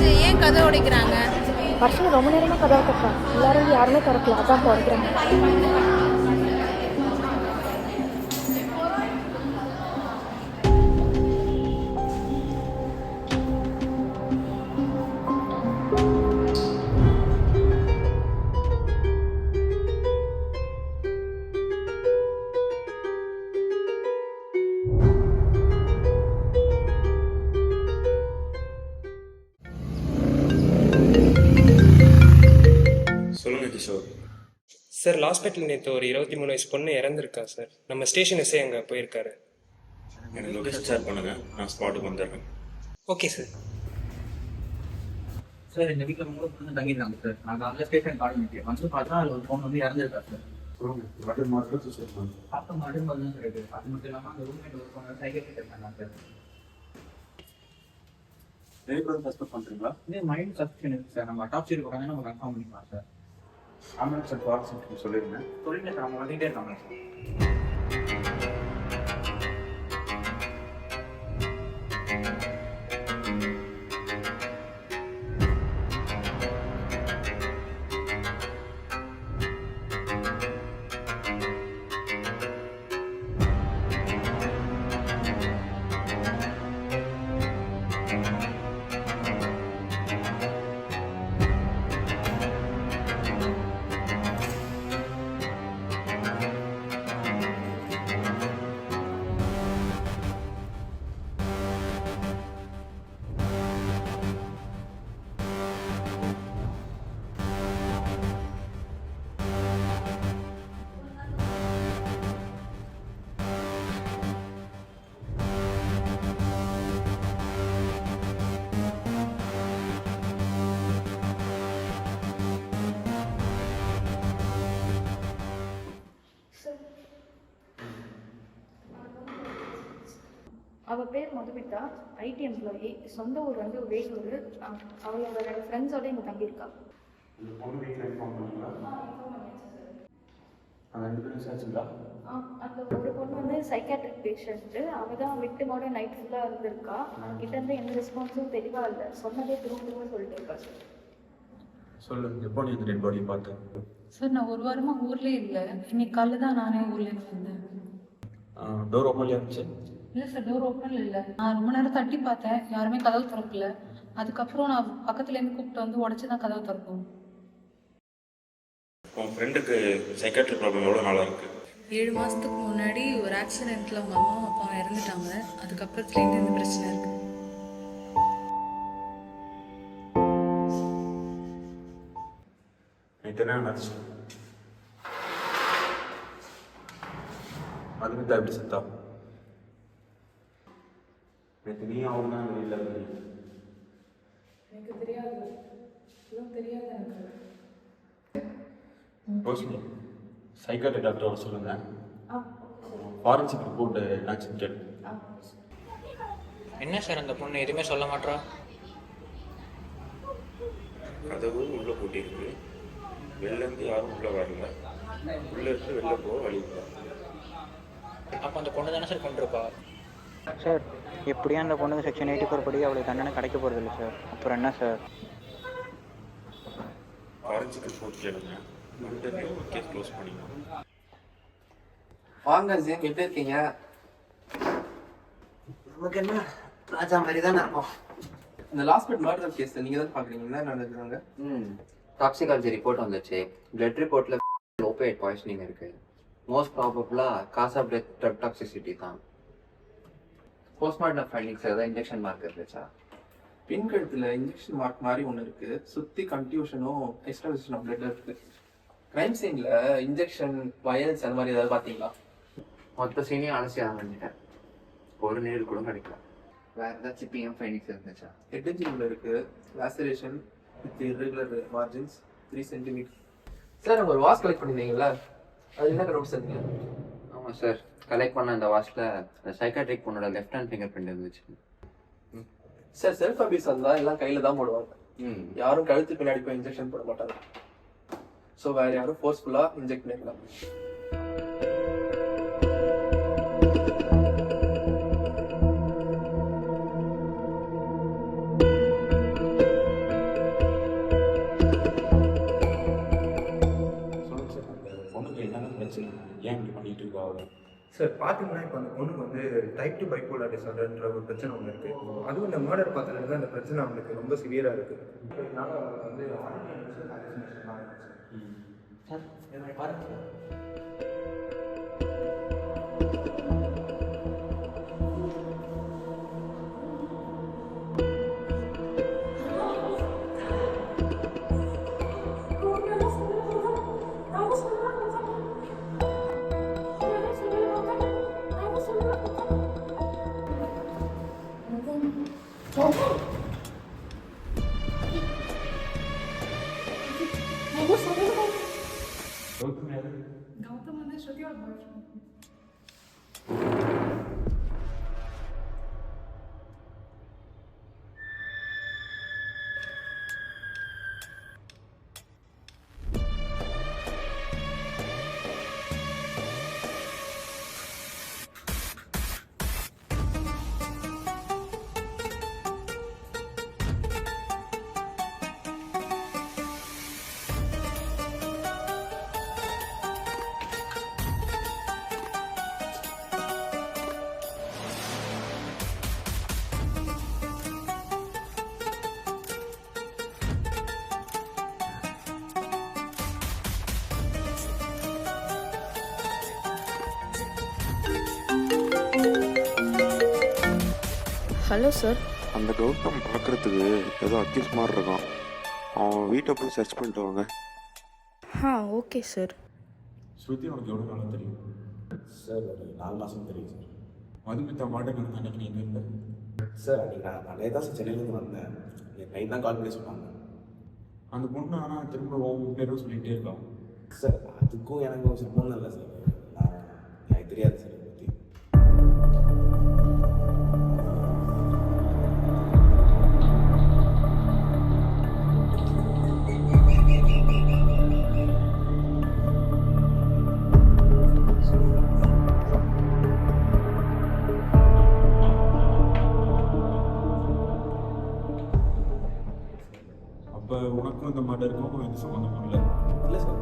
என்னாச்சு? ஏன் கதை உடைக்கிறாங்க? வருஷம் ரொம்ப நேரமாக கதவை தட்டுறான். எல்லாரும் யாருமே திறக்கல, அதான் உடைக்கிறாங்க. சொல்லுங்க கிஷோர். சார் ஹாஸ்பிட்டல் நேற்று ஒரு 23 வயசு பொண்ணு இறந்துருக்கா சார். நம்ம ஸ்டேஷன் எஸ்ஐ அங்கே போயிருக்காரு. எனக்கு லொகேஷன் ஷேர் பண்ணுங்க, நான் ஸ்பாட்டுக்கு வந்துடுறேன். Okay sir. சார் இந்த வீட்டில் ரொம்ப பொண்ணு தங்கியிருக்காங்க சார். நாங்கள் அந்த ஸ்டேஷன் கால் பண்ணிட்டேன். வந்து பார்த்தா அது ஒரு பொண்ணு வந்து இறந்துருக்கா சார். Mutton market sir. அப்போ மட்டும் தான் சார் இருக்குது. அது மட்டும் இல்லாமல் அந்த ரூம்மேட் ஒரு பொண்ணு சைக்கிள் இருக்காங்க சார். சஸ்பெக்ட் பண்ணுறீங்களா? இதே மைண்ட் சஸ்பெக்ஷன் இருக்குது சார். நம்ம டாப் உட்காந்து நம்ம கன்ஃபார்ம் பண்ணிக்கலாம் சார். ஆம்புலன்ஸ் அண்ட் ஃபாரன்ஸ் சொல்லிடுங்க. சொல்லிட்டு சார் அவங்க வந்துகிட்டே இருக்காங்க சார். அவள் பேர் மதுமிதா, ஐடி எம்ப்ளாயி. சொந்த ஊர் வந்து வேலூர். அவளோட 2 ஃப்ரெண்ட்ஸோட இங்கே தங்கியிருக்கா. இந்த பொண்ணு வீட்டில் இன்ஃபார்ம் பண்ணுங்களா? அந்த 2 பேரும் விசாரிச்சுங்களா? அந்த ஒரு பொண்ணு வந்து சைக்காட்ரிக் பேஷண்ட்டு. அவள் தான் விக்டிமோட நைட் ஃபுல்லாக இருந்திருக்கா. கிட்டேருந்து எந்த ரெஸ்பான்ஸும் தெளிவாக இல்லை. சொன்னதே திரும்ப சொல்லிட்டு இருக்கா சார். சொல்லுங்க, எப்போ நீ இந்த டெட் பாடியை பார்த்தேன்? சார் நான் ஒரு வாரமாக ஊர்லேயே இல்லை. இன்னைக்கு காலைல தான் நானே ஊர்லேருந்து வந்தேன். டோர் ஓப்பன்லேயே இருந்துச்சு? இல்லை சார், டோர் ஓப்பன் இல்லை. நான் ரொம்ப நேரம் தட்டி பார்த்தேன், யாருமே கதவு திறக்கல. அதுக்கப்புறம் நான் பக்கத்துலேருந்து கூப்பிட்டு வந்து உடச்சி தான் கதவு திறப்போம். உன் ஃப்ரெண்டுக்கு சைக்காட்ரிக் ப்ராப்ளம் எவ்வளோ நாளாக இருக்குது? 7 மாதத்துக்கு முன்னாடி ஒரு ஆக்சிடெண்ட்டில் அவங்க அம்மா அப்பா இறந்துட்டாங்க. அதுக்கப்புறத்துலேருந்து இந்த பிரச்சனை இருக்குது. நேற்று என்ன நடந்துச்சு? மதுமிதா எப்படி செத்தா? நேற்று நீ அவங்க தான் வெளியில் இருந்தீங்க. எனக்கு தெரியாது, தெரியாது எனக்கு. ரோஷினி, சைக்காட்ரி டாக்டரோட சொல்லுங்க. ஃபாரன்சிக் ரிப்போர்ட் என்னாச்சுன்னு கேட்டு. என்ன சார் அந்த பொண்ணு எதுவுமே சொல்ல மாட்டா? கதவு உள்ளே பூட்டியிருக்கு, வெளிலேருந்து யாரும் உள்ளே வரல. உள்ளே இருந்து வெளில போக வழி இல்லை. அப்போ அந்த பொண்ணு தானே சார் கொண்டிருப்பா? சார் எப்படியும் அந்த பொண்ணுக்கு செக்ஷன் 84 படி அவளுக்கு தண்டனை கிடைக்க போகிறது இல்லை சார். அப்புறம் என்ன சார்? ஃபாரன்சிக் ரிப்போர்ட் கேளுங்க, மண்டே கேஸ் க்ளோஸ் பண்ணிக்கலாம். வாங்க ஜீம், எப்படி இருக்கீங்க? நமக்கு என்ன ராஜா மாதிரி தான் இருக்கும். இந்த லாஸ்ட் பட் மர்டர் கேஸ் நீங்க தான் பாக்குறீங்க, என்ன நடக்குறாங்க? டாக்ஸிகாலஜி ரிப்போர்ட் வந்துச்சு. பிளட் ரிப்போர்ட்ல ஓபியட் பாய்சனிங் இருக்கு. Most probably cause of death drug toxicity தான். போஸ்ட்மார்ட்டம் ஃபைண்டிங்ஸ் ஏதாவது இன்ஜெக்ஷன் மார்க் இருந்துச்சா? பின் கழுத்துல இன்ஜெக்ஷன் மார்க் மாதிரி ஒன்று இருக்கு. சுத்தி கன்ஃபியூஷனும் எக்ஸ்ட்ராவிஷன் ஆஃப் பிளட் இருக்கு. கிரைம் சீன்ல இன்ஜெக்ஷன் வயல்ஸ் அந்த மாதிரி ஏதாவது பாத்தீங்களா? மொத்த சீனையும் அலசி ஆரம்பிச்சிட்டேன், ஒரு நேர் கூட கிடைக்கல. வேற ஏதாச்சும் பிஎம் ஃபைண்டிங்ஸ் இருந்துச்சா? ஹெட் இன்ஜுரியில் இருக்கு. Laceration with irregular margins 3 centimetre. Sir ஒரு வாஸ் கலெக்ட் பண்ணிருந்தீங்களா, அது என்ன கண்டுபிடிச்சு சார்? ஆமாம் சார், கலெக்ட் பண்ண அந்த வாஷில் சைக்காட்ரிக் பொண்ணோட லெஃப்ட் ஹேண்ட் ஃபிங்கர் பிரிண்ட் இருந்துச்சு. சார் செல்ஃப் அபியூஸ் இருந்தால் எல்லாம் கையில் தான் போடுவாங்க. யாரும் கழுத்து பின்னாடி போய் இன்ஜெக்ஷன் போட மாட்டாங்க. ஸோ வேற யாரும் ஃபோர்ஸ்ஃபுல்லாக இன்ஜெக்ட் பண்ணிக்கலாம். இருந்துச்சு. ஏன் இப்படி பண்ணிட்டு இருக்கா அவ? சார் பார்த்தீங்கன்னா இப்போ அந்த பொண்ணுக்கு வந்து டைப் 2 பைப்போலார் டிசார்டர்ன்ற ஒரு பிரச்சனை ஒன்று இருக்குது. அதுவும் இந்த மர்டர் பார்த்ததுல அந்த பிரச்சனை அவங்களுக்கு ரொம்ப சிவியராக இருக்குது. இதனால அவங்களுக்கு வந்து சார் இதை பாருங்க சார். கௌதம் வந்து ஸ்ருதியோட பாய் ஃப்ரெண்ட். Hello sir. அந்த கௌதம் பார்க்கறதுக்கு ஏதோ அக்யூஸ் மாதிரி இருக்கான். அவன் வீட்டை போய் சர்ச் பண்ணிட்டு வாங்க. Okay sir. ஸ்ருதி உனக்கு எவ்வளோ நாளாக தெரியும்? சார் ஒரு 4 மாதம் தெரியும் சார். மதுமிதா மாட்டேங்க அன்னைக்கு நீ இல்லை. சார் அன்றைக்கி நான் நேற்று தான் சார் சென்னையிலேருந்து வந்தேன். நைட் தான் கால் பண்ணி சொன்னாங்க. அந்த பொண்ணு ஆனால் திரும்ப உன் பேரும் சொல்லிகிட்டே இருக்கான். சார் அதுக்கும் எனக்கும் சம்பந்தம் இல்லை சார். எனக்கு தெரியாது சார் இதை பற்றி. அப்போ உனக்கும் இந்த மாதிரி இருக்கும் எந்த சம்மந்தமும் இல்லை. இல்லை சார்.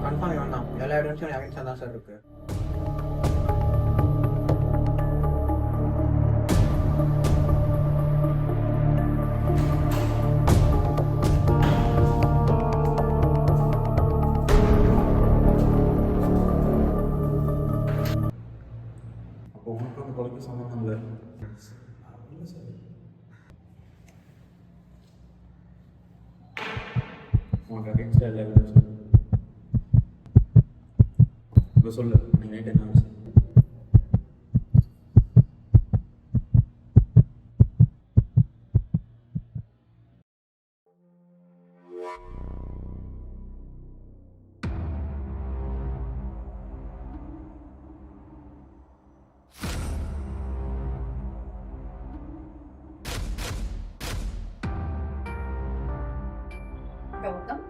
கன்ஃபார்ம் வேண்டாம். எல்லா எவிடன்ஸும் எவிடன்ஸாக தான் சார் இருக்குது. அப்போ உனக்கும் அந்த கொலைக்கு சம்மந்தம் இல்லை. இல்லை சார். உனக்கு அகேன்ஸ்டாக இல்லை எவிடன்ஸ் இப்போ சொல்லு. நீ நைட் என்ன ஆச்சு? கௌதம்,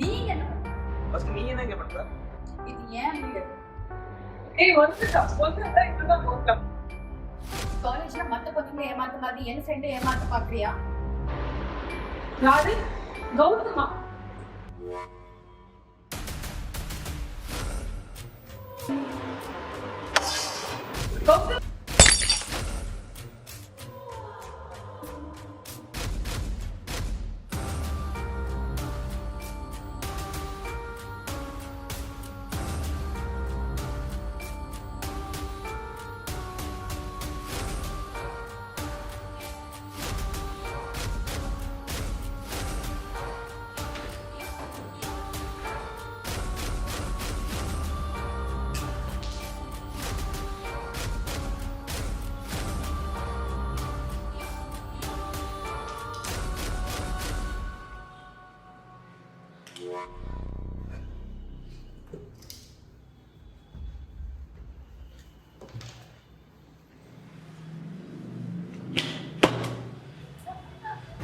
நீங்க என்ன பண்றீங்க? ஃபர்ஸ்ட் நீ என்ன இங்கே பண்ணுற? இது ஏன் வீடு? காலேஜ்ல மத்த பொண்ணுங்க ஏமாத்த மாதிரி என் ஃப்ரெண்ட் ஏமாத்த பாக்குறியா? யாரு? கௌதமா? கௌதம்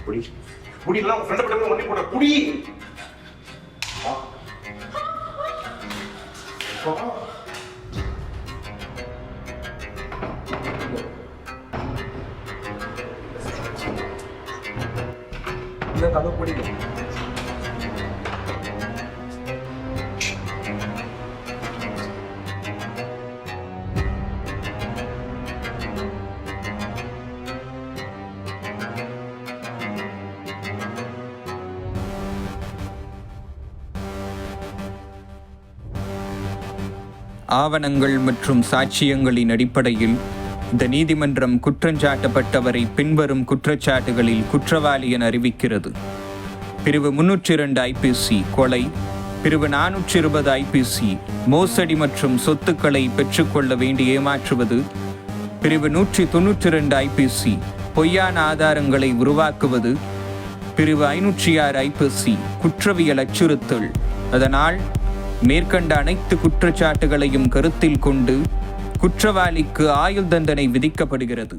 புடி புடிலாம் ஃப்ரெண்ட் பட்ட வண்டி போட புடி. இந்த கதவு பிடிக்கும். ஆவணங்கள் மற்றும் சாட்சியங்களின் அடிப்படையில் இந்த நீதிமன்றம் குற்றஞ்சாட்டப்பட்டவரை பின்வரும் குற்றச்சாட்டுகளில் குற்றவாளி என அறிவிக்கிறது. பிரிவு 302 ஐபிசி கொலை, பிரிவு 420 ஐபிசி மோசடி மற்றும் சொத்துக்களை பெற்றுக்கொள்ள வேண்டி ஏமாற்றுவது, பிரிவு 192 ஐபிசி பொய்யான ஆதாரங்களை உருவாக்குவது, பிரிவு 506 ஐபிசி குற்றவியல் அச்சுறுத்தல். அதனால் மேற்கண்ட அனைத்து குற்றச்சாட்டுகளையும் கருத்தில் கொண்டு குற்றவாளிக்கு ஆயுள் தண்டனை விதிக்கப்படுகிறது.